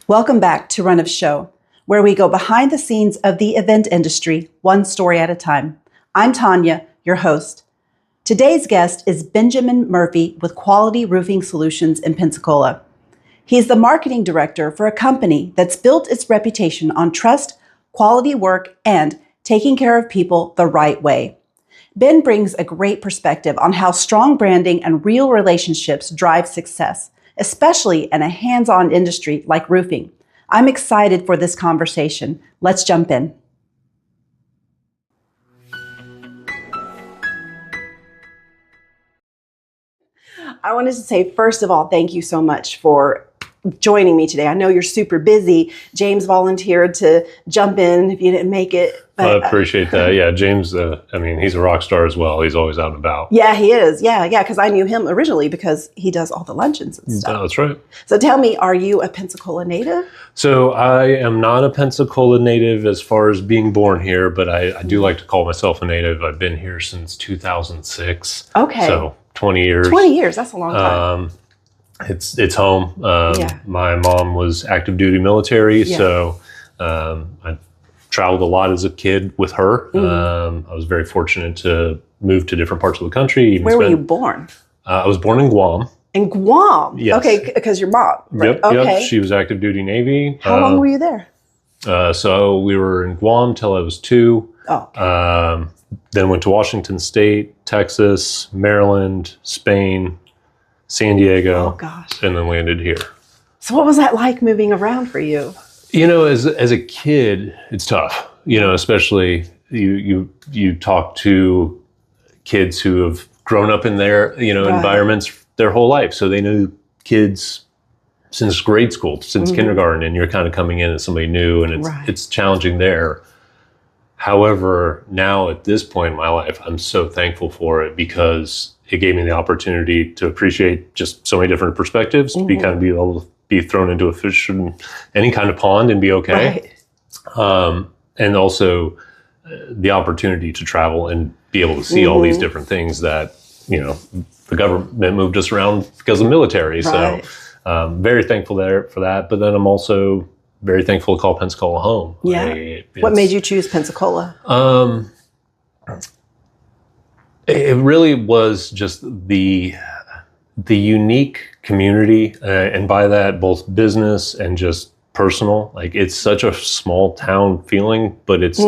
Welcome back to Run of Show, where we go behind the scenes of the event industry, one story at a time. I'm Tanya, your host. Today's guest is Benjamin Murphy with Quality Roofing Solutions in Pensacola. He's the marketing director for a company that's built its reputation on trust, quality work, and taking care of people the right way. Ben brings a great perspective on how strong branding and real relationships drive success, especially in a hands-on industry like roofing. I'm excited for this conversation. Let's jump in. I wanted to say, first of all, thank you so much for joining me today. I know you're super busy. James volunteered to jump in if you didn't make it. But, I appreciate that. Yeah, James, he's a rock star as well. He's always out and about. Yeah, he is. Yeah, because I knew him originally because he does all the luncheons and stuff. That's right. So tell me, are you a Pensacola native? So I am not a Pensacola native as far as being born here, but I do like to call myself a native. I've been here since 2006. Okay. So 20 years. 20 years, that's a long time. It's home. My mom was active duty military, so I traveled a lot as a kid with her. I was very fortunate to move to different parts of the country. Where were you born? I was born in Guam. In Guam? Yes. Okay, because your mom, right? Yep, okay. yep. She was active duty Navy. How long were you there? So we were in Guam till I was 2. Oh. Okay. Then went to Washington State, Texas, Maryland, Spain, San Diego. Oh, gosh. And then landed here. So what was that like moving around for you? You know, as a kid, it's tough. You know, especially you talk to kids who have grown up in their right. environments their whole life, so they know kids since grade school, since kindergarten, and you're kind of coming in as somebody new, and it's challenging there. However, now at this point in my life, I'm so thankful for it because it gave me the opportunity to appreciate just so many different perspectives, be able to be thrown into a fish in any kind of pond and be okay. Right. And also the opportunity to travel and be able to see all these different things that, the government moved us around because of the military. Right. So very thankful there for that. But then I'm also very thankful to call Pensacola home. Yeah. What made you choose Pensacola? It really was just the unique community, and by that, both business and just personal. Like, it's such a small town feeling, but it's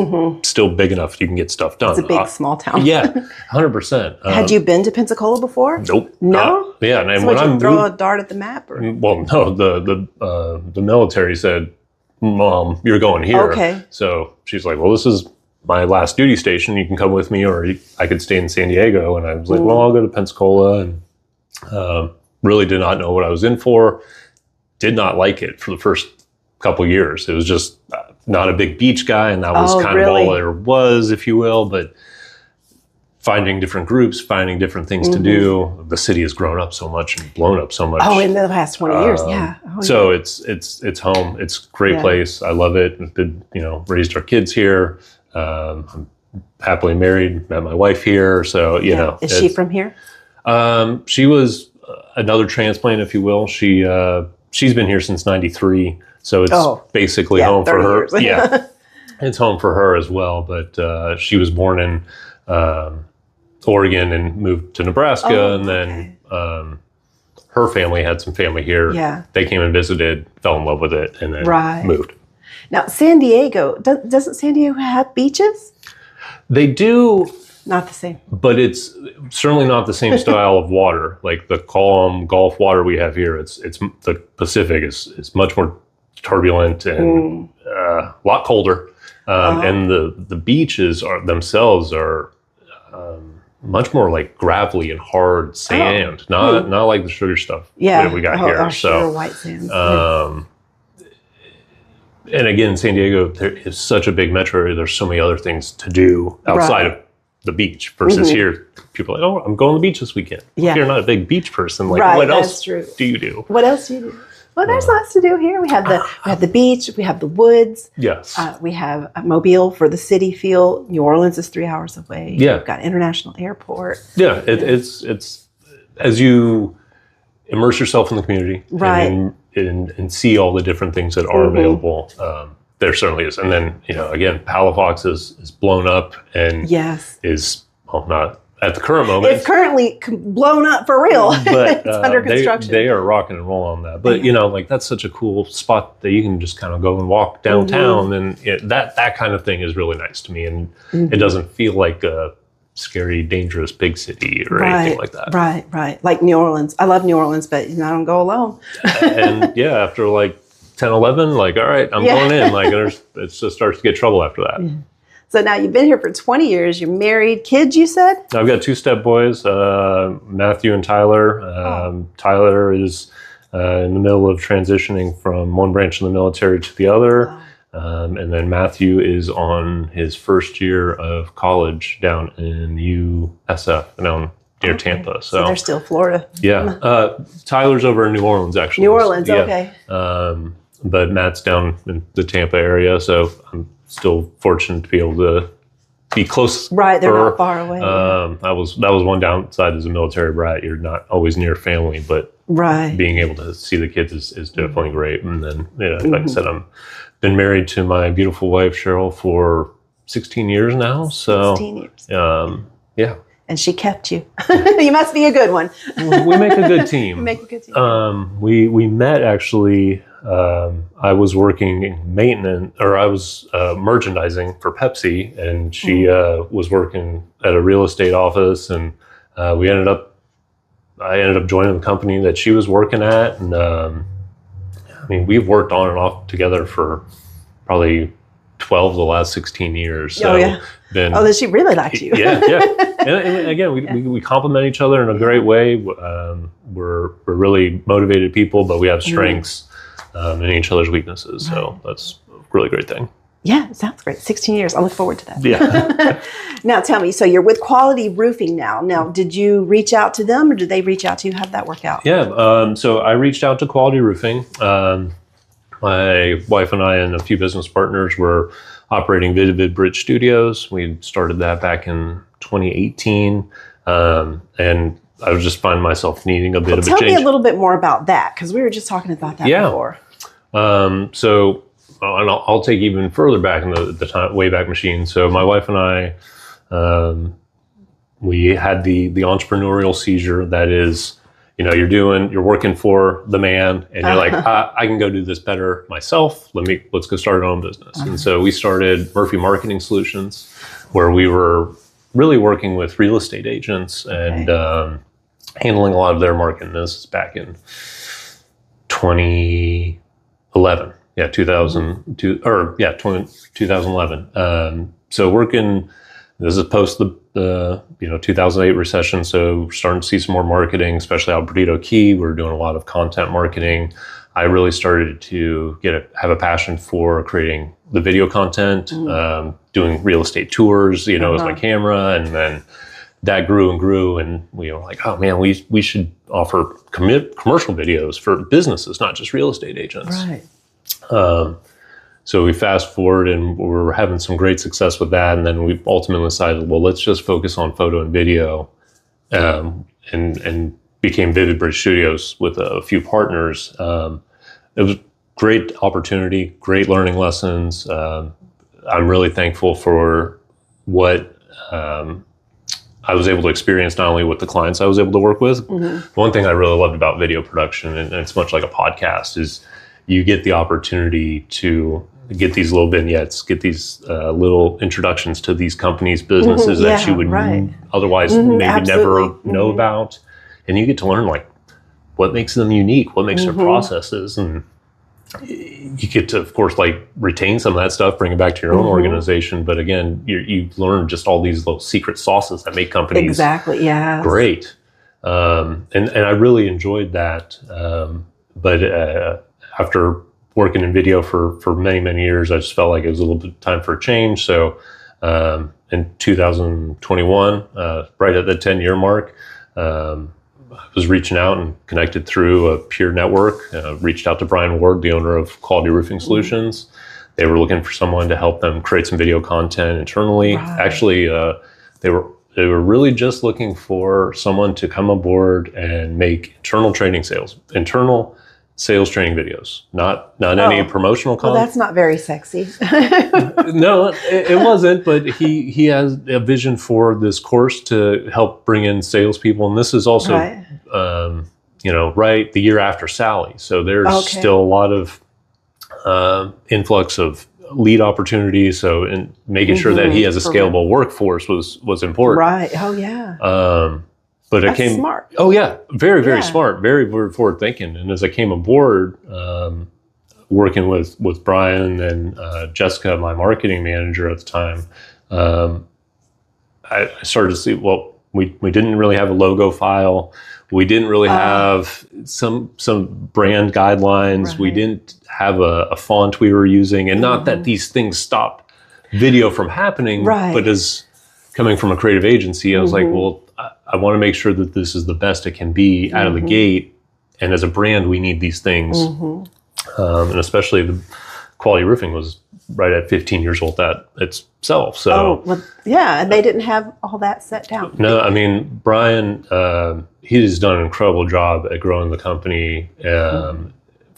still big enough you can get stuff done. It's a big small town. Yeah, 100%. Had you been to Pensacola before? Nope. No? Yeah, and so when I throw a dart at the map? Or? Well, no. The military said, "Mom, you're going here." Okay. So she's like, "Well, this is my last duty station. You can come with me, or I could stay in San Diego." And I was like, "Well, I'll go to Pensacola." And really did not know what I was in for. Did not like it for the first couple of years. It was just not a big beach guy, and that was kind of all there was, if you will. But finding different groups, finding different things to do. The city has grown up so much and blown up so much. Oh, in the past 20 years, yeah. So it's home. It's a great place. I love it. I've been, raised our kids here. I'm happily married. Met my wife here. So is she from here? She was another transplant, if you will. She's been here since '93. So it's basically home for her. Yeah, it's home for her as well. But she was born in Oregon and moved to Nebraska, and then her family had some family here. Yeah, they came and visited, fell in love with it, and then moved. Now, San Diego, doesn't San Diego have beaches? They do. Not the same. But it's certainly not the same style of water. Like the calm Gulf water we have here, it's the Pacific is much more turbulent and a lot colder. And the beaches themselves are much more like gravelly and hard sand, not like the sugar stuff that we got here. So white sand. And again, San Diego, there is such a big metro area. There's so many other things to do outside of the beach versus here. People are like, "Oh, I'm going to the beach this weekend." Yeah. If you're not a big beach person, like what else do you do? What else do you do? Well, there's lots to do here. We have the beach, we have the woods. Yes. We have Mobile for the city feel. New Orleans is 3 hours away. Yeah. We've got International Airport. Yeah, it's as you immerse yourself in the community, right? And and see all the different things that are available, there certainly is. And then, again, Palafox is blown up and is, well, not at the current moment. It's currently blown up for real, but it's under construction. They are rocking and rolling on that. But, that's such a cool spot that you can just kind of go and walk downtown. And that kind of thing is really nice to me. And it doesn't feel like a scary, dangerous big city or anything like that. Right. Like New Orleans. I love New Orleans, but I don't go alone. And after like 10, 11, like, all right, I'm going in. Like, it just starts to get trouble after that. Yeah. So now you've been here for 20 years. You're married. Kids, you said? I've got 2 step boys, Matthew and Tyler. Tyler is in the middle of transitioning from one branch of the military to the other. And then Matthew is on his first year of college down in USF, down near Tampa. So they're still Florida. Yeah. Tyler's over in New Orleans, actually. New Orleans, okay. But Matt's down in the Tampa area, so I'm still fortunate to be able to be close. Right, they're not far away. That was one downside as a military brat. You're not always near family, but being able to see the kids is definitely great. And then, like I said, I'm been married to my beautiful wife, Cheryl, for 16 years now. So 16 years. And she kept you. You must be a good one. We make a good team. You make a good team. We met actually. I was working maintenance, or I was merchandising for Pepsi, and she was working at a real estate office, and I ended up joining the company that she was working at, and we've worked on and off together for probably 12 of the last 16 years. So then she really likes you. Yeah. And again, we complement each other in a great way. We're really motivated people, but we have strengths in each other's weaknesses. So that's a really great thing. Yeah, sounds great. 16 years. I look forward to that. Yeah. Now tell me, so you're with Quality Roofing now. Now, did you reach out to them or did they reach out to you? How did that work out? Yeah. So I reached out to Quality Roofing. My wife and I and a few business partners were operating Vivid Bridge Studios. We started that back in 2018. And I was just finding myself needing a bit of a change. Tell me a little bit more about that, because we were just talking about that before. So and I'll take even further back in the time, Wayback Machine. So my wife and I, we had the entrepreneurial seizure. That is, you're working for the man, and you're like, I can go do this better myself. Let's go start our own business. And so we started Murphy Marketing Solutions, where we were really working with real estate agents and handling a lot of their marketing. This is back in 2011. 2011. So working, this is post the 2008 recession. So we're starting to see some more marketing, especially out Perdido Key. We're doing a lot of content marketing. I really started to have a passion for creating the video content, doing real estate tours, with my camera, and then that grew and grew, and we were like, oh man, we should offer commercial videos for businesses, not just real estate agents. Right. So we fast forward, and we're having some great success with that. And then we ultimately decided, well, let's just focus on photo and video, and became Vivid Bridge Studios with a few partners. It was a great opportunity, great learning lessons. I'm really thankful for what I was able to experience, not only with the clients I was able to work with. One thing I really loved about video production, and it's much like a podcast, is you get the opportunity to get these little vignettes, get these little introductions to these companies, businesses that you would otherwise maybe never know about. And you get to learn what makes them unique, what makes their processes. And you get to, of course, retain some of that stuff, bring it back to your own organization. But again, you learn just all these little secret sauces that make companies great. And I really enjoyed that. But after working in video for many, many years, I just felt like it was a little bit time for a change. So in 2021, right at the 10-year mark, I was reaching out and connected through a peer network, reached out to Brian Ward, the owner of Quality Roofing Solutions. They were looking for someone to help them create some video content internally. Actually, they were really just looking for someone to come aboard and make internal sales training videos, not any promotional content. Well, that's not very sexy. No, it wasn't. But he has a vision for this course to help bring in salespeople, and this is also, right the year after Sally. So there's still a lot of influx of lead opportunities. So in making sure that he has a scalable workforce was important. Right. Oh yeah. But That's smart. Oh yeah, very, very smart, very, very forward thinking. And as I came aboard, working with Brian and Jessica, my marketing manager at the time, I started to see, well, we didn't really have a logo file. We didn't really have some brand guidelines. Right. We didn't have a font we were using. And not that these things stopped video from happening, but as coming from a creative agency, I was like, well, I want to make sure that this is the best it can be out of the gate. And as a brand, we need these things. And especially the Quality Roofing was right at 15 years old itself. So, and they didn't have all that set down. No, I mean, Brian, he's done an incredible job at growing the company from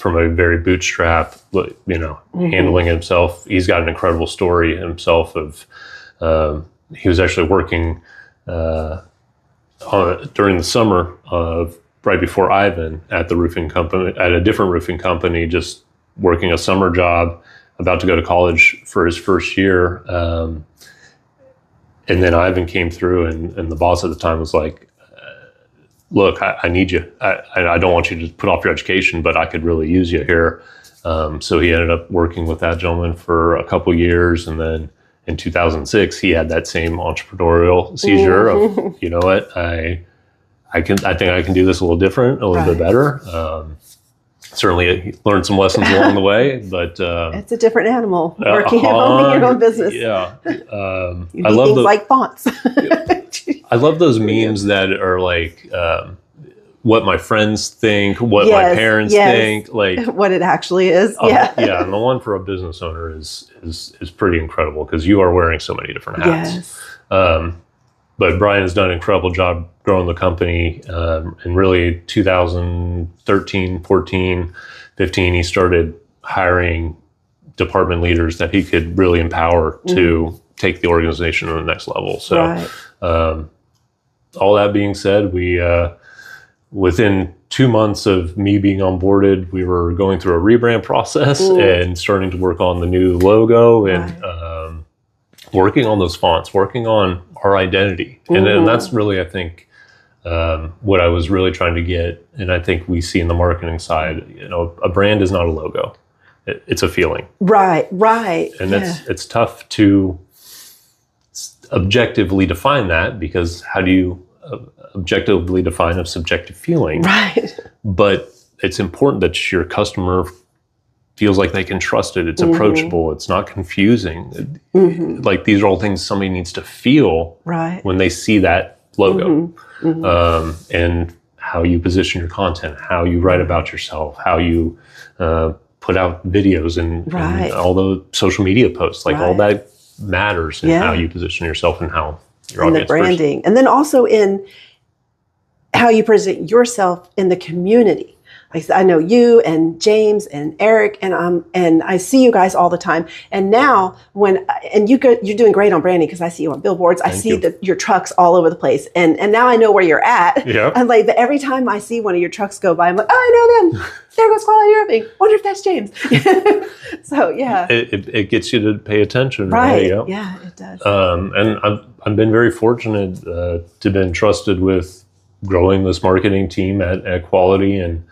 a very bootstrap, handling himself. He's got an incredible story himself of, he was actually working during the summer of right before Ivan at the roofing company, at a different roofing company, just working a summer job, about to go to college for his first year. And then Ivan came through and the boss at the time was like, look, I need you. I don't want you to put off your education, but I could really use you here. So he ended up working with that gentleman for a couple years. And then in 2006, he had that same entrepreneurial seizure of, you know what, I think I can do this a little different, a little bit better. Certainly learned some lessons along the way, but it's a different animal owning your own business. Yeah, I love things like fonts. I love those memes that are like what my friends think, what my parents think, like what it actually is. And the one for a business owner is pretty incredible because you are wearing so many different hats. But Brian has done an incredible job growing the company. In really 2013, 14, 15, he started hiring department leaders that he could really empower to take the organization to the next level. So all that being said, we within 2 months of me being onboarded, we were going through a rebrand process and starting to work on the new logo and working on those fonts, working on our identity. And that's really, I think, what I was really trying to get. And I think we see in the marketing side, a brand is not a logo. It's a feeling. Right. And it's tough to objectively define that, because how do you objectively define a subjective feeling? Right. But it's important that your customer feels like they can trust it. It's approachable. It's not confusing. Like, these are all things somebody needs to feel when they see that logo. And how you position your content, how you write about yourself, how you put out videos and all the social media posts, like all that matters in how you position yourself and how your audience. And the branding. And then also in how you present yourself in the community. Like, I know you and James and Eric, and I see you guys all the time. And now you're doing great on branding, because I see you on billboards. I see your trucks all over the place. And now I know where you're at. Yeah. And but every time I see one of your trucks go by, I'm like, oh, I know them. There goes Quality Roofing. Wonder if that's James. So yeah. It gets you to pay attention. Right. Yeah, it does. And I've been very fortunate to have been trusted with growing this marketing team at Quality, and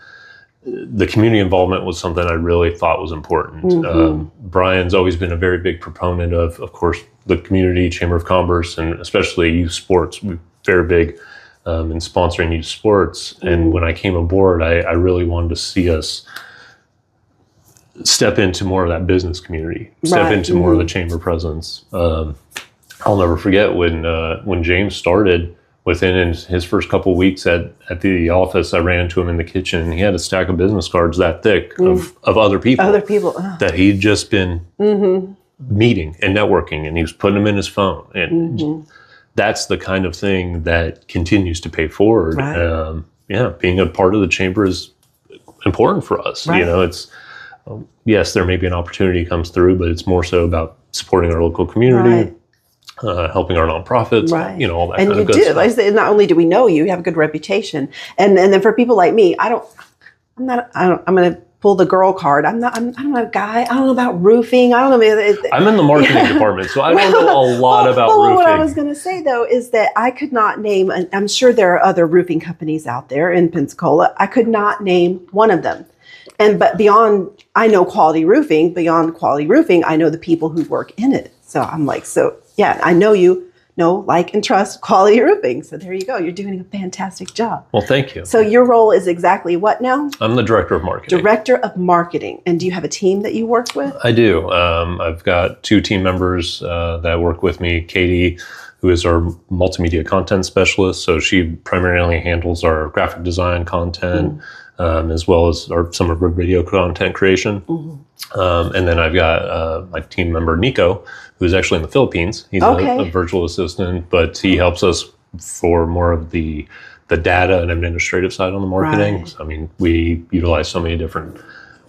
the community involvement was something I really thought was important. Brian's always been a very big proponent of course, the community, Chamber of Commerce, and especially youth sports. We're very big in sponsoring youth sports. And when I came aboard, I really wanted to see us step into more of that business community, step into more of the chamber presence. I'll never forget when James started. Within his first couple of weeks at the office, I ran into him in the kitchen, and he had a stack of business cards that thick of other people. That he'd just been meeting and networking, and he was putting them in his phone. And that's the kind of thing that continues to pay forward. Being a part of the chamber is important for us. Right. You know, it's, yes, there may be an opportunity comes through, but it's more so about supporting our local community, helping our nonprofits, you know, all that kind of good stuff. Like I said, not only do we know you, you have a good reputation. And then for people like me, I'm going to pull the girl card. I'm not a guy. I don't know about roofing. I don't know. I'm in the marketing department, so I don't know a lot about roofing. What I was going to say, though, is that I could not name, and I'm sure there are other roofing companies out there in Pensacola. I could not name one of them. But beyond, I know quality roofing. Beyond quality roofing, I know the people who work in it. So I'm like, I know you know, like, and trust quality roofing. So there you go. You're doing a fantastic job. Well, thank you. So your role is exactly what now? I'm the director of marketing. Director of marketing. And do you have a team that you work with? I do. I've got 2 team members that work with me. Katie, who is our multimedia content specialist. So she primarily handles our graphic design content, as well as some of our video content creation. And then I've got my team member, Nico, who's actually in the Philippines. He's a virtual assistant, but he helps us for more of the data and administrative side on the marketing. Right. So, I mean, we utilize so many different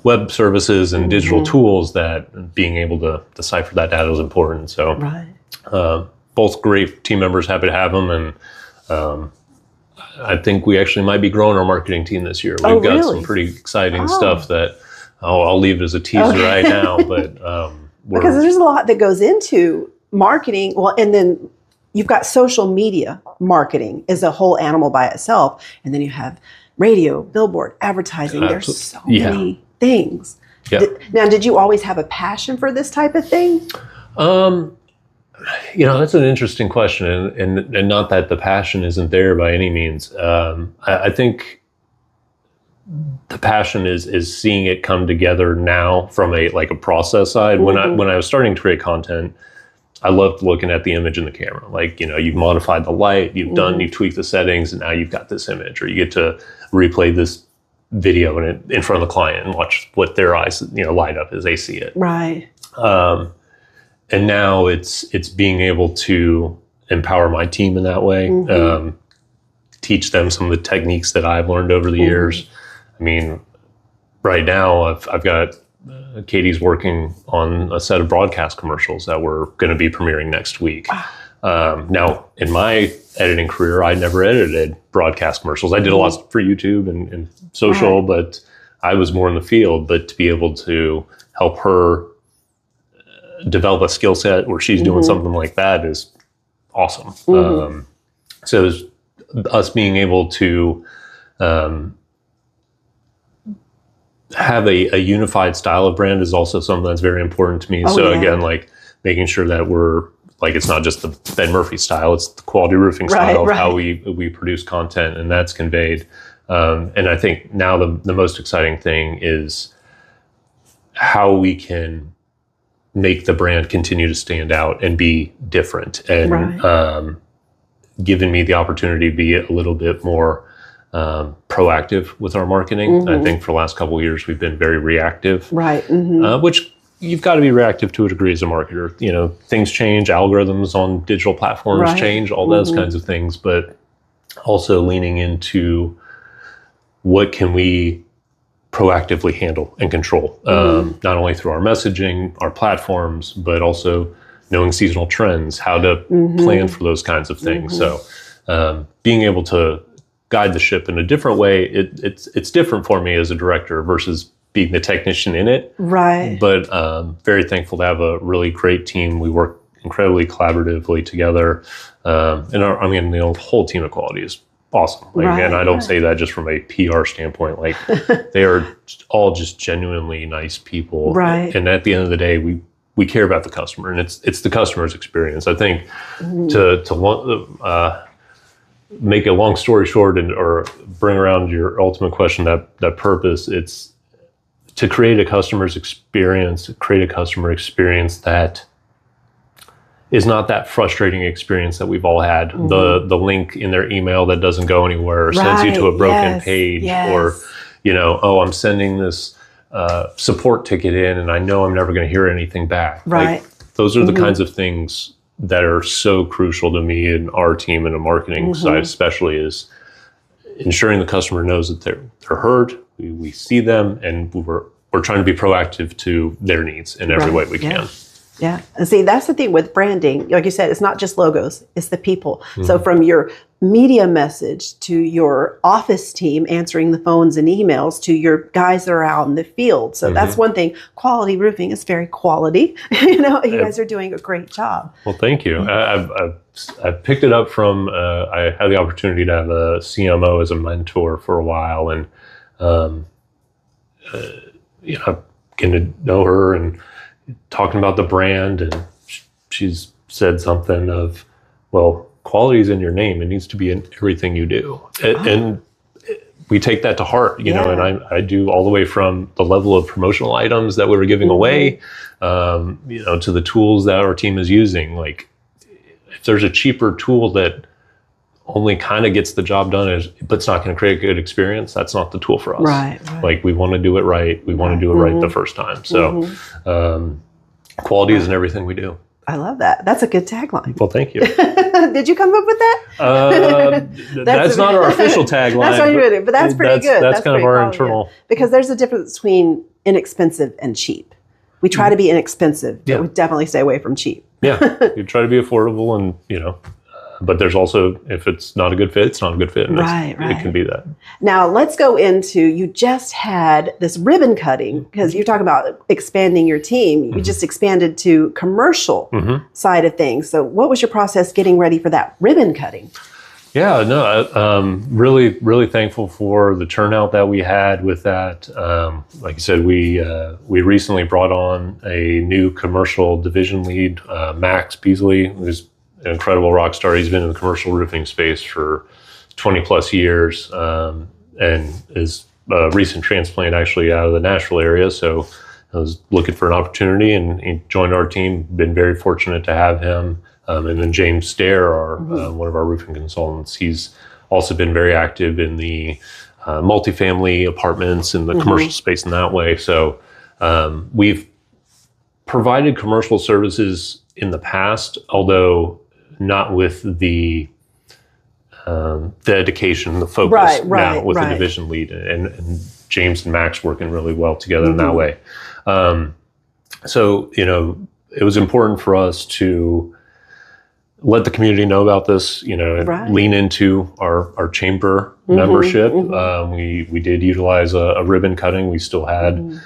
web services and digital tools that being able to decipher that data is important. So both great team members, happy to have them. And I think we actually might be growing our marketing team this year. We've got some pretty exciting stuff that I'll leave as a teaser right now. But because there's a lot that goes into marketing. Well, and then you've got social media marketing is a whole animal by itself. And then you have radio, billboard, advertising. There's so many things. Now, did you always have a passion for this type of thing? You know, that's an interesting question, and not that the passion isn't there by any means. I think the passion is seeing it come together now from a process side. When I was starting to create content, I loved looking at the image in the camera. Like, you know, you've modified the light, you've tweaked the settings, and now you've got this image, or you get to replay this video in front of the client and watch what their eyes, you know, light up as they see it. Right. And now it's being able to empower my team in that way, teach them some of the techniques that I've learned over the years. I mean, right now I've got Katie's working on a set of broadcast commercials that we're going to be premiering next week. Now, in my editing career, I never edited broadcast commercials. I did a lot for YouTube and social, but I was more in the field. But to be able to help her develop a skill set where she's doing something like that is awesome. So us being able to have a unified style of brand is also something that's very important to me. Again, like making sure that we're like, it's not just the Ben Murphy style, it's the quality roofing style of how we produce content, and that's conveyed. And I think now the most exciting thing is how we can make the brand continue to stand out and be different, and given me the opportunity to be a little bit more proactive with our marketing. I think for the last couple of years, we've been very reactive, which you've got to be reactive to a degree as a marketer. You know, things change, algorithms on digital platforms change, all those kinds of things, but also leaning into what can we proactively handle and control, not only through our messaging, our platforms, but also knowing seasonal trends, how to plan for those kinds of things. So being able to guide the ship in a different way, it's different for me as a director versus being the technician in it. Right. But very thankful to have a really great team. We work incredibly collaboratively together. And the whole team of quality is awesome. And I don't say that just from a PR standpoint. Like, they are all just genuinely nice people. Right. And at the end of the day, we care about the customer, and it's the customer's experience. I think to make a long story short, or bring around your ultimate question, that purpose, it's to create a customer experience that is not that frustrating experience that we've all had. The link in their email that doesn't go anywhere, or sends you to a broken page, or, you know, I'm sending this support ticket in and I know I'm never going to hear anything back. Like, those are the kinds of things that are so crucial to me and our team in the marketing side, especially, is ensuring the customer knows that they're heard, We see them, and we're trying to be proactive to their needs in every way we can. Yeah. And see, that's the thing with branding. Like you said, it's not just logos, it's the people. So from your media message to your office team answering the phones and emails to your guys that are out in the field. So that's one thing. Quality roofing is very quality. You guys are doing a great job. Well, thank you. I've picked it up from, I had the opportunity to have a CMO as a mentor for a while, and, getting to know her and talking about the brand, and she's said something of, well, quality is in your name. It needs to be in everything you do. And we take that to heart, you know, and I do all the way from the level of promotional items that we were giving away, to the tools that our team is using. Like, if there's a cheaper tool that only kind of gets the job done, but it's not going to create a good experience, that's not the tool for us. Right. Like, we want to do it right. We want to do it right the first time. So quality is in everything we do. I love that. That's a good tagline. Well, thank you. Did you come up with that? That's not our official tagline. That's what you did, but that's pretty good. That's kind of our internal. Because there's a difference between inexpensive and cheap. We try to be inexpensive, but we definitely stay away from cheap. Yeah, you try to be affordable, and but there's also, if it's not a good fit, it's not a good fit. And right. It can be that. Now let's go into, you just had this ribbon cutting, because you're talking about expanding your team. You just expanded to commercial side of things. So what was your process getting ready for that ribbon cutting? Yeah, no, really, really thankful for the turnout that we had with that. Like I said, we recently brought on a new commercial division lead, Max Beasley, who's an incredible rock star. He's been in the commercial roofing space for 20 plus years, and is a recent transplant actually out of the Nashville area. So I was looking for an opportunity, and he joined our team. Been very fortunate to have him. And then James Stair, one of our roofing consultants, he's also been very active in the multifamily apartments and the commercial space in that way. So we've provided commercial services in the past, although not with the dedication, the focus now with the division lead, and James and Max working really well together in that way. So, it was important for us to let the community know about this, lean into our chamber membership. We did utilize a ribbon cutting. We still had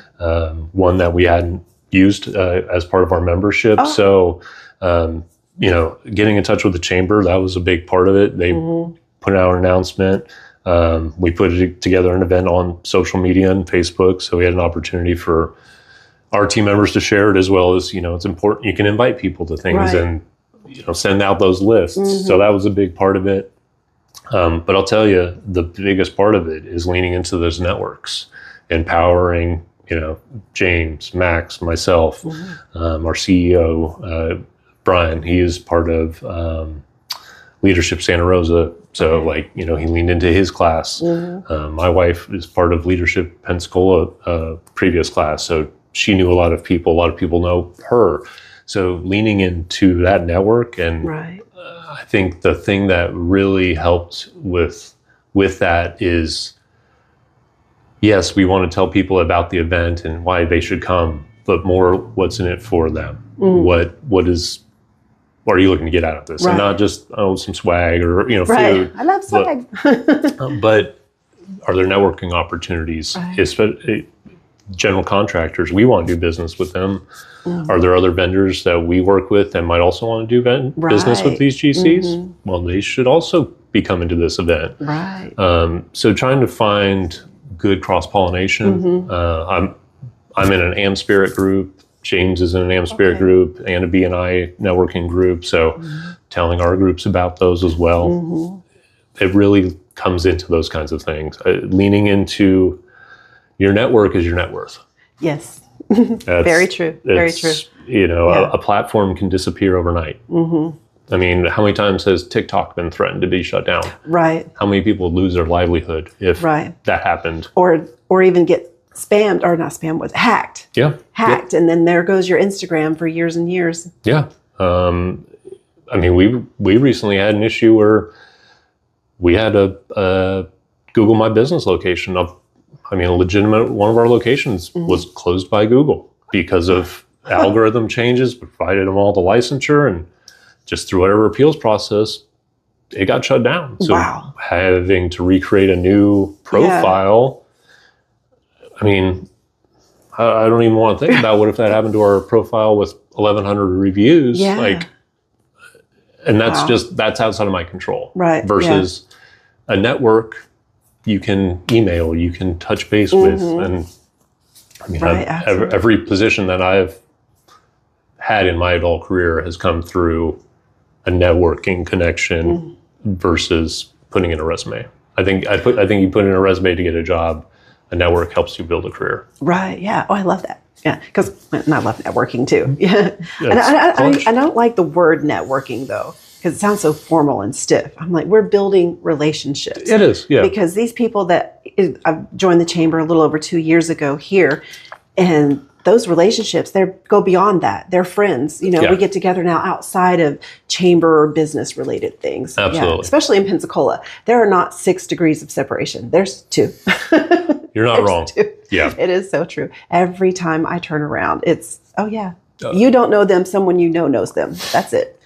one that we hadn't used as part of our membership. So, getting in touch with the chamber, that was a big part of it. They put out an announcement. We put together an event on social media and Facebook. So we had an opportunity for our team members to share it, as well as, it's important. You can invite people to things and, send out those lists. So that was a big part of it. But I'll tell you, the biggest part of it is leaning into those networks, empowering, James, Max, myself, our CEO, Brian. He is part of Leadership Santa Rosa. So he leaned into his class. My wife is part of Leadership Pensacola previous class. So she knew a lot of people. A lot of people know her. So leaning into that network, and I think the thing that really helped with that is, yes, we want to tell people about the event and why they should come, but more what's in it for them. What are you looking to get out of this? And not just, some swag or, food. I love swag. But are there networking opportunities? Especially general contractors, we want to do business with them. Are there other vendors that we work with that might also want to do business with these GCs? Well, they should also be coming to this event. So trying to find good cross-pollination. I'm in an AM Spirit group. James is in an AM Spirit group and a BNI networking group. So telling our groups about those as well. It really comes into those kinds of things. Leaning into your network is your net worth. Yes. Very true. Very true. A platform can disappear overnight. I mean, how many times has TikTok been threatened to be shut down? How many people lose their livelihood if that happened? Or even get spammed, or not spammed, was hacked. Hacked. And then there goes your Instagram for years and years. I mean, we recently had an issue where we had a Google My Business location of I mean, a legitimate one of our locations was closed by Google because of algorithm changes, provided them all the licensure, and just through whatever appeals process, it got shut down. So having to recreate a new profile, I mean, I don't even want to think about what if that happened to our profile with 1,100 reviews. Like, and that's outside of my control. Right. Versus a network you can email, you can touch base with. And I mean, every position that I've had in my adult career has come through a networking connection versus putting in a resume. I think you put in a resume to get a job. A network helps you build a career. Right. Yeah. Oh, I love that. Yeah. Because I love networking too. Yeah. And I don't like the word networking though, because it sounds so formal and stiff. I'm like, we're building relationships. It is. Yeah. Because these people I've joined the chamber a little over 2 years ago here, and those relationships, they go beyond that. They're friends. You know, we get together now outside of chamber or business related things. Absolutely. Yeah, especially in Pensacola. There are not 6 degrees of separation. There's 2. You're not wrong. 2. Yeah. It is so true. Every time I turn around, it's, you don't know them. Someone you know knows them. That's it.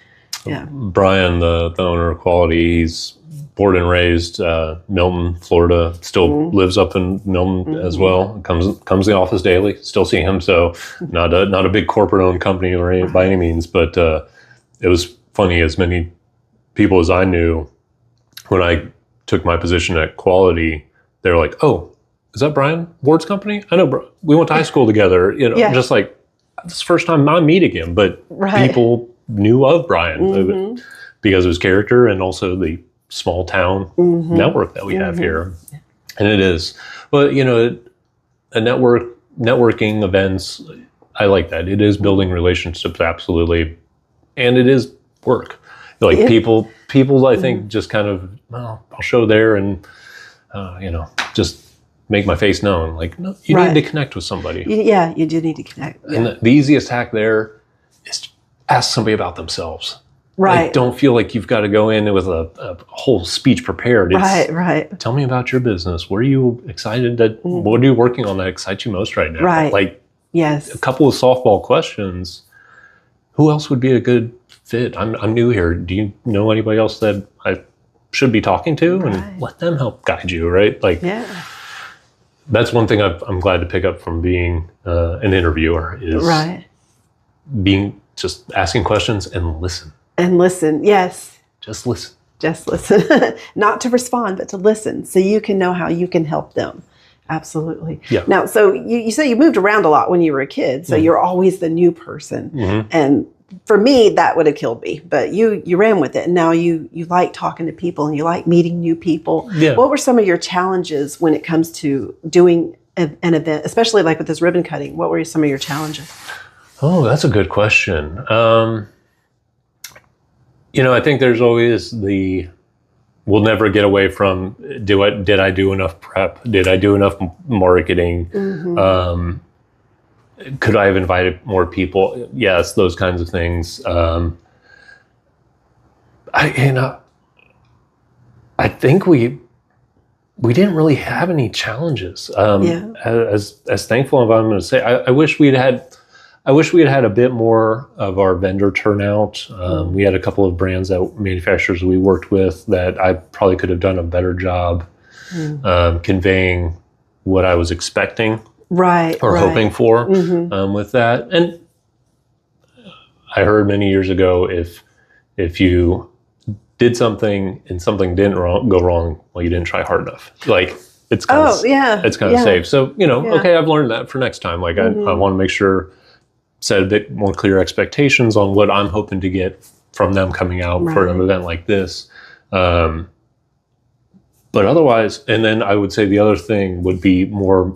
Yeah. Brian, the owner of Quality, he's born and raised Milton, Florida. Still lives up in Milton as well. Comes to the office daily. Still see him. So not a big corporate owned company by any means. But it was funny. As many people as I knew when I took my position at Quality, they were like, "Oh, is that Brian Ward's company? I know. We went to high school together. You know, just like this is the first time I'm meeting him." But people knew of Brian because of his character and also the small town network that we have here. And it is, well, you know, networking events, I like that. It is building relationships, absolutely. And it is work. Like people I think just kind of, well, I'll show there and, you know, just make my face known. Like, no, you need to connect with somebody. Yeah, you do need to connect. Yeah. And the easiest hack there is ask somebody about themselves. Right. Like, don't feel like you've got to go in with a whole speech prepared. It's, right. Tell me about your business. What are you excited that, what are you working on that excites you most right now? Right. Like, yes, a couple of softball questions. Who else would be a good fit? I'm new here. Do you know anybody else that I should be talking to? And let them help guide you, right? Like, that's one thing I'm glad to pick up from being an interviewer is being just asking questions and listen. And listen, yes. Just listen. Just listen. Not to respond, but to listen so you can know how you can help them. Absolutely. Yeah. Now, so you say you moved around a lot when you were a kid, so you're always the new person. And for me, that would have killed me. But you ran with it, and now you like talking to people and you like meeting new people. Yeah. What were some of your challenges when it comes to doing an event, especially like with this ribbon cutting? What were some of your challenges? Oh, that's a good question. You know, I think there's always we'll never get away from, did I do enough prep? Did I do enough marketing? Could I have invited more people? Yes, those kinds of things. I think we didn't really have any challenges. As thankful as I'm going to say, I wish we'd had a bit more of our vendor turnout. We had a couple of brands manufacturers we worked with that I probably could have done a better job conveying what I was expecting or hoping for with that. And I heard many years ago, if you did something and something didn't go wrong, well, you didn't try hard enough. Like, it's kind of safe. So, you know, okay, I've learned that for next time. Like, I want to make sure, set a bit more clear expectations on what I'm hoping to get from them coming out for an event like this. But otherwise, and then I would say the other thing would be more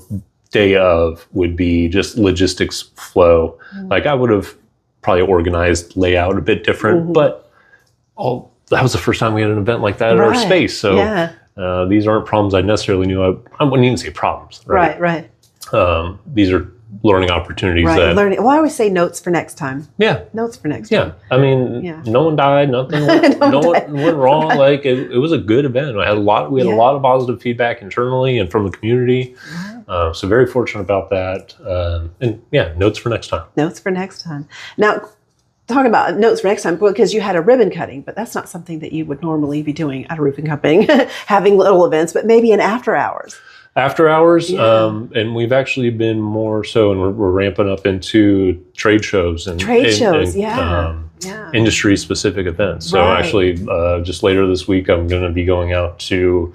would be just logistics flow. Like, I would have probably organized layout a bit different, but that was the first time we had an event like that in our space. So these aren't problems I necessarily knew. I wouldn't even say problems. Right. These are learning opportunities. Learning. Well, I always say notes for next time. Yeah. Notes for next time. I mean, no one died, nothing no one went wrong. Like, it was a good event. We had a lot of positive feedback internally and from the community. So very fortunate about that. And yeah, notes for next time. Notes for next time. Now, talk about notes for next time, because you had a ribbon cutting, but that's not something that you would normally be doing at a ribbon cutting, having little events, but maybe in after hours. After hours, and we've actually been more so, and we're ramping up into trade shows and industry specific events. So actually, just later this week, I'm going to be going out to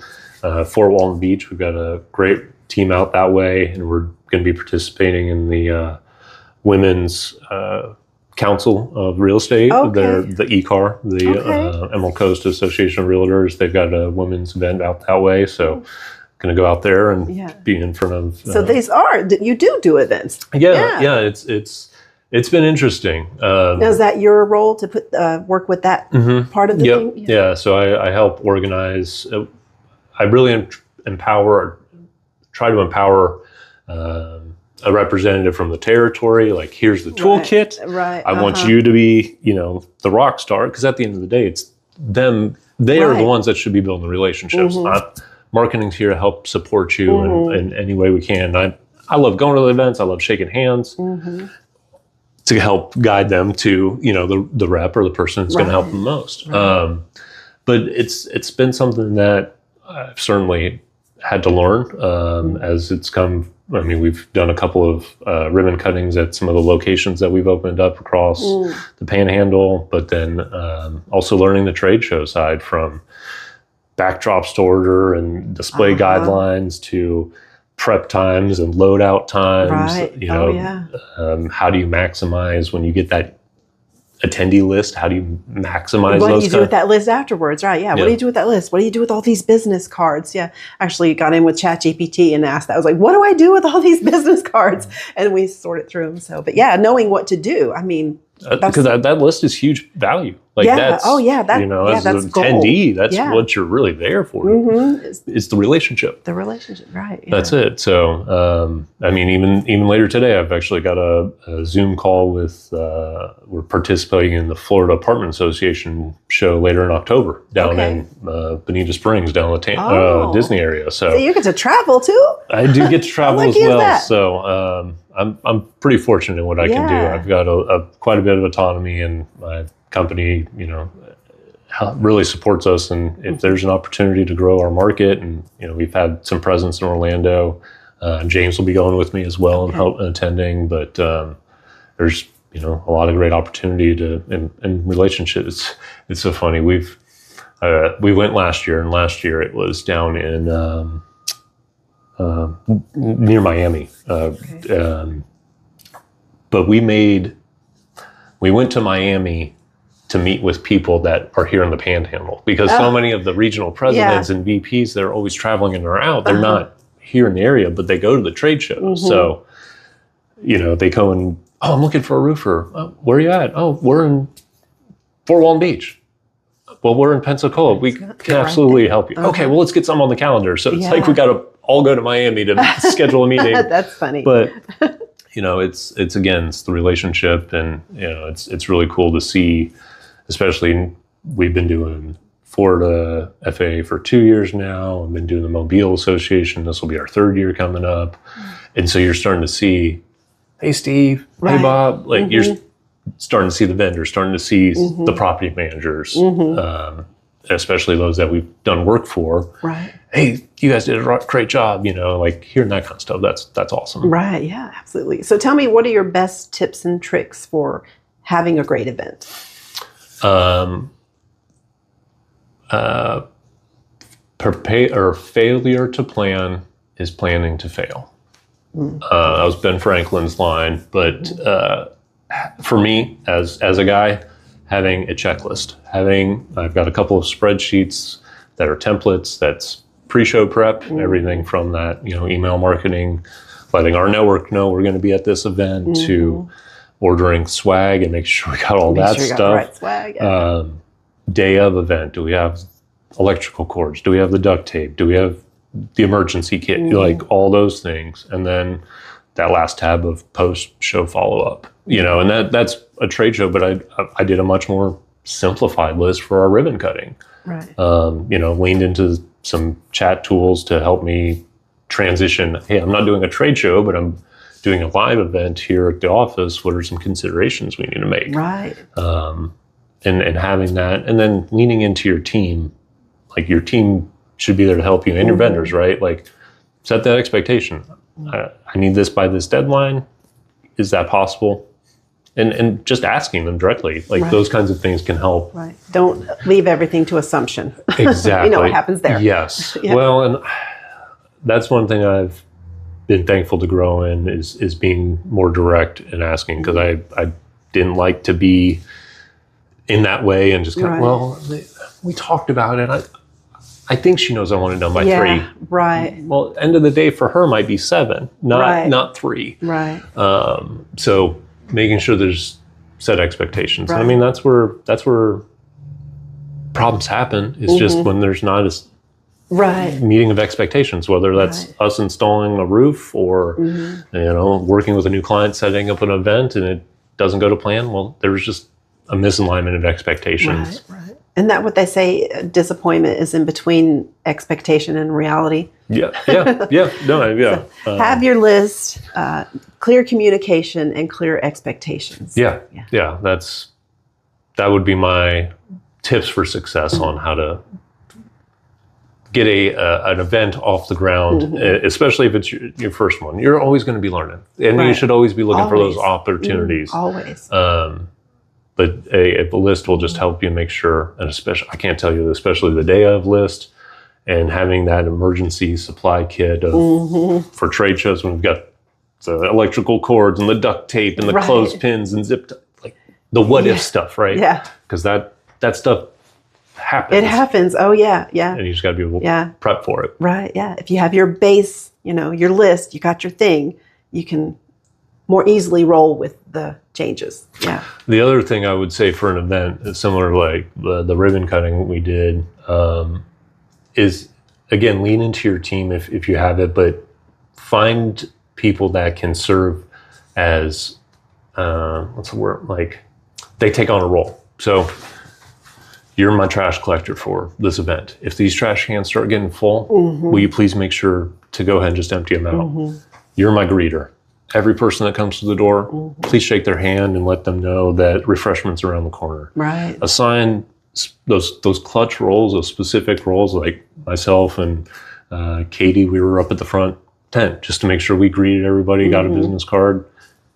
Fort Walton Beach. We've got a great team out that way, and we're going to be participating in the Women's Council of Real Estate. They're the ECAR, the Emerald Coast Association of Realtors. They've got a women's event out that way. So going to go out there and be in front of. So you do events. Yeah. It's been interesting. Now, is that your role to put work with that part of the thing? Yeah. So I help organize. I really try to empower a representative from the territory. Like, here's the toolkit. Right. I want you to be, the rock star, because at the end of the day, it's them. They are the ones that should be building the relationships. Marketing's here to help support you in any way we can. I love going to the events. I love shaking hands to help guide them to, the rep or the person that's going to help them most. But it's been something that I've certainly had to learn as it's come. I mean, we've done a couple of ribbon cuttings at some of the locations that we've opened up across the Panhandle, but then also learning the trade show side, from backdrops to order and display guidelines to prep times and loadout times. How do you maximize when you get that attendee list? How do you maximize what those? What do you do with that list afterwards? Right. Yeah. What do you do with that list? What do you do with all these business cards? Yeah. Actually got in with ChatGPT and asked that. I was like, what do I do with all these business cards? And we sorted through them. So, but yeah, knowing what to do. I mean, because that list is huge value. Like that's, as an attendee, that's what you're really there for. It's the relationship. The relationship, right. Yeah. That's it. So, I mean, even later today, I've actually got a Zoom call with, we're participating in the Florida Apartment Association show later in October down in Bonita Springs, down the Disney area. So you get to travel too? I do get to travel as well. So, I'm pretty fortunate in what I can do. I've got quite a bit of autonomy, and my company, really supports us. And if there's an opportunity to grow our market, and we've had some presence in Orlando, James will be going with me as well and attending. But there's a lot of great opportunity in relationships. It's so funny. We went last year, and last year it was down in. Near Miami. But we went to Miami to meet with people that are here in the Panhandle, because so many of the regional presidents and VPs, they're always traveling in or out. They're not here in the area, but they go to the trade shows. So, they go and, I'm looking for a roofer. Where are you at? Oh, we're in Fort Walton Beach. Well, we're in Pensacola. We can absolutely help you. Okay, well, let's get some on the calendar. So it's like we got to all go to Miami to schedule a meeting. That's funny. But it's the relationship, and it's really cool to see. Especially, we've been doing Florida FAA for 2 years now. I've been doing the Mobile Association. This will be our 3rd year coming up, and so you're starting to see, hey Steve, hey Bob, like you're starting to see the vendors, starting to see the property managers, especially those that we've done work for. Right. Hey, you guys did a great job, like hearing that kind of stuff. That's awesome. Right. Yeah, absolutely. So tell me, what are your best tips and tricks for having a great event? Failure to plan is planning to fail. That was Ben Franklin's line, but for me, as a guy, having a checklist, I've got a couple of spreadsheets that are templates. That's pre-show prep, everything from that, email marketing, letting our network know we're going to be at this event, to ordering swag and making sure we got all that stuff. The right swag, Day of event, do we have electrical cords? Do we have the duct tape? Do we have the emergency kit? Like all those things. And then that last tab of post-show follow-up, and that's a trade show, but I did a much more simplified list for our ribbon cutting. Right. Leaned into some chat tools to help me transition. Hey, I'm not doing a trade show, but I'm doing a live event here at the office. What are some considerations we need to make? Right. And having that, and then leaning into your team. Like your team should be there to help you and your vendors, right? Like set that expectation. I need this by this deadline. Is that possible? And just asking them directly, like those kinds of things can help. Right. Don't leave everything to assumption. Exactly. You know what happens there. Yes. Yeah. Well, and that's one thing I've been thankful to grow in is being more direct and asking, because I didn't like to be in that way and just kind of, well, we talked about it. I think she knows I want it done by 3. Right. Well, end of the day for her might be 7, not 3. Right. So making sure there's set expectations. Right. I mean, that's where problems happen. It's just when there's not a meeting of expectations, whether that's us installing a roof or working with a new client, setting up an event, and it doesn't go to plan. Well, there's just a misalignment of expectations. Right. Isn't that what they say? Disappointment is in between expectation and reality. Yeah. No. So have your list, clear communication, and clear expectations. Yeah. That would be my tips for success on how to get an event off the ground, especially if it's your first one. You're always going to be learning, and you should always be looking for those opportunities. Always. But a list will just help you make sure, and especially, I can't tell you, especially the day of list, and having that emergency supply kit for trade shows when we've got the electrical cords and the duct tape and the clothespins and zip, like the what if stuff, right? Yeah. Because that stuff happens. It happens. Oh, yeah. And you just got to be able to prep for it. Right, yeah. If you have your base, your list, you got your thing, you can more easily roll with the changes. Yeah. The other thing I would say for an event is similar, like the ribbon cutting we did, is, again, lean into your team if you have it, but find people that can serve as, what's the word? Like, they take on a role. So you're my trash collector for this event. If these trash cans start getting full, will you please make sure to go ahead and just empty them out? You're my greeter. Every person that comes to the door, please shake their hand and let them know that refreshments are around the corner. Right. Assign those clutch roles, those specific roles, like myself and Katie, we were up at the front tent just to make sure we greeted everybody, got a business card,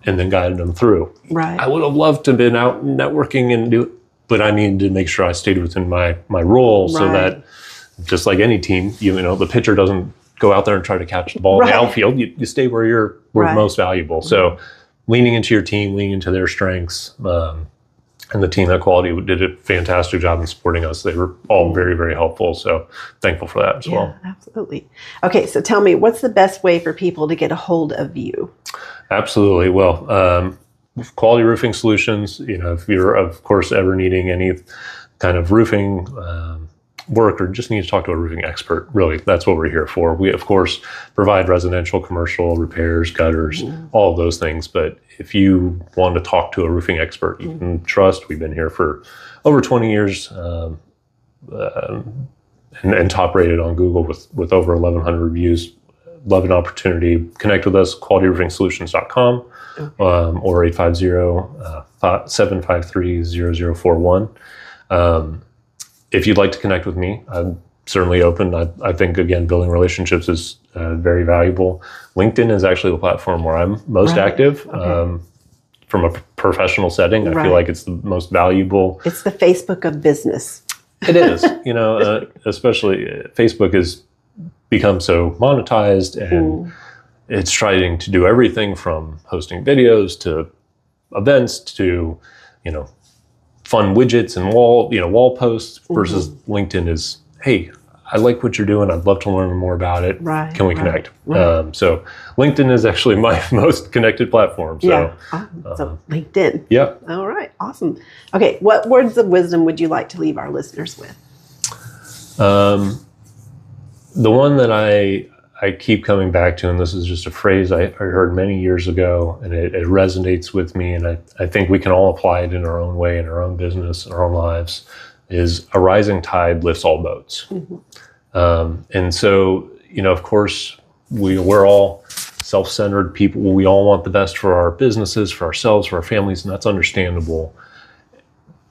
and then guided them through. Right. I would have loved to have been out networking and do it, but I needed to make sure I stayed within my role so that, just like any team, the pitcher doesn't go out there and try to catch the ball in the outfield. You stay where you're most valuable. So leaning into your team, leaning into their strengths, and the team at Quality did a fantastic job in supporting us. They were all very, very helpful. So thankful for that as well. Absolutely. Okay, so tell me, what's the best way for people to get a hold of you? Absolutely. Well, Quality Roofing Solutions, if you're, of course, ever needing any kind of roofing work or just need to talk to a roofing expert, really, that's what we're here for. We, of course, provide residential, commercial repairs, gutters, all of those things. But if you want to talk to a roofing expert you can trust, we've been here for over 20 years and top rated on Google with over 1,100 reviews. Love an opportunity. Connect with us, qualityroofingsolutions.com or 850-753-0041. If you'd like to connect with me, I'm certainly open. I think, again, building relationships is very valuable. LinkedIn is actually the platform where I'm most active. From a professional setting, I feel like it's the most valuable. It's the Facebook of business. It is. Especially Facebook has become so monetized, and it's trying to do everything from hosting videos to events to, fun widgets and wall posts versus LinkedIn is, hey, I like what you're doing. I'd love to learn more about it. Right. Can we connect? So LinkedIn is actually my most connected platform. So, so LinkedIn. Yeah. All right. Awesome. Okay. What words of wisdom would you like to leave our listeners with? The one that I keep coming back to, and this is just a phrase I heard many years ago, and it resonates with me, and I think we can all apply it in our own way, in our own business, in our own lives, is a rising tide lifts all boats. And so, of course, we're all self-centered people. We all want the best for our businesses, for ourselves, for our families, and that's understandable.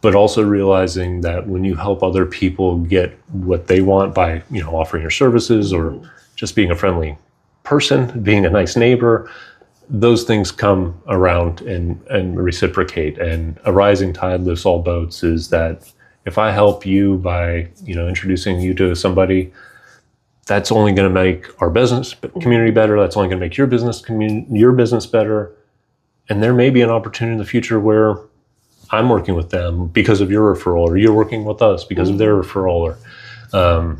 But also realizing that when you help other people get what they want by, offering your services or just being a friendly person, being a nice neighbor, those things come around and reciprocate. And a rising tide lifts all boats is that if I help you by, introducing you to somebody, that's only going to make our business community better. That's only going to make your business better. And there may be an opportunity in the future where I'm working with them because of your referral, or you're working with us because of their referral. Or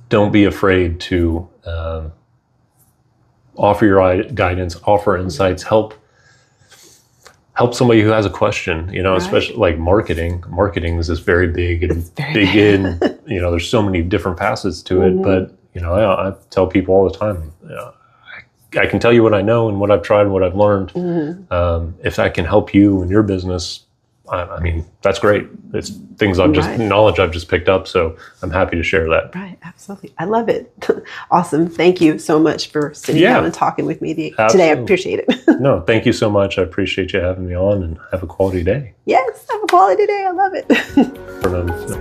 don't be afraid to offer your guidance, offer insights, help somebody who has a question, especially like marketing. Marketing is this very big and there's so many different facets to it. But, I tell people all the time, I can tell you what I know and what I've tried and what I've learned. If that can help you in your business, I mean, that's great. It's things knowledge I've just picked up. So I'm happy to share that. Right. Absolutely. I love it. Awesome. Thank you so much for sitting down and talking with me today. I appreciate it. No, thank you so much. I appreciate you having me on, and have a quality day. Yes. Have a quality day. I love it.